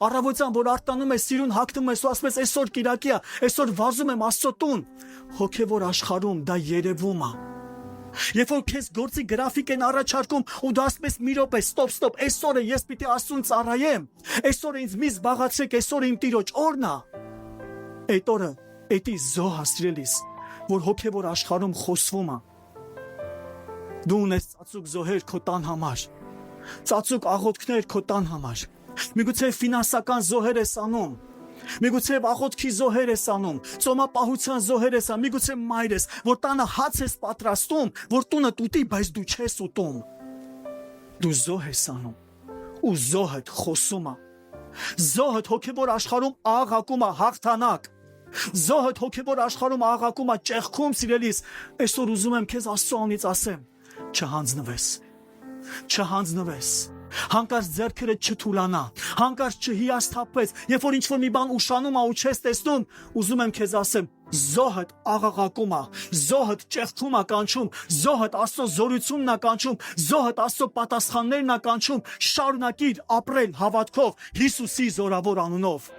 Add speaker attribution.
Speaker 1: Առավոտյան, որ արտանում ես, սիրուն հագնում ես ու ասում ես այսօր կիրակի է, այսօր վազում եմ Աստծո տուն։ Հոգևոր աշխարհում դա երևում է։ Երբ որ քեզ գործի գրաֆիկ են առաջարկում ու դու ասում ես մի րոպե, ստոպ, այսօր ես պիտի Աստծուն ծառայեմ, այսօր ինձ մի զբաղացրեք, այսօր իմ Տիրոջ օրն է։ Այդ օրը, էդի զոհ ասրելիս, որ հոգևոր աշխարհում խոսվում է։ Դու ունես ծածուկ զոհեր քո տան համար, ծածուկ աղոթքներ քո տան համար։ Միգուցե ֆինանսական զոհեր ես անում, միգուցե աղոթքի զոհեր ես անում, ծոմապահության զոհեր ես անում, միգուցե մայր ես, որ տանը հաց ես պատրաստում, որ տունը ուտի, բայց դու չես ուտում։ Դու զոհ ես անում, ու զոհդ խոսում է։ Զոհդ հոգևոր աշխարհում աղաղակում է հաղթանակ։ Զոհդ հոգևոր աշխարհում աղաղակում է ճեղքում, սիրելիս։ Այսօր ուզում եմ քեզ Աստծո անունից ասեմ, չհանձնվես, չհանձնվես։ Հանկարծ ձեռքերդ չթուլանա, հանկարծ չհիասթափվես, երբ որ ինչ-որ մի բան ուշանում է ու չես տեսնում, ուզում եմ քեզ ասեմ, զոհդ աղաղակում է, զոհդ ճեղքում է կանչում, զոհդ Աստծո զորությունն է կանչում, զոհդ Աստծո պատասխաններն է կանչում, շարունակիր ապրել հավատքով Հիսուսի զորավոր անունով։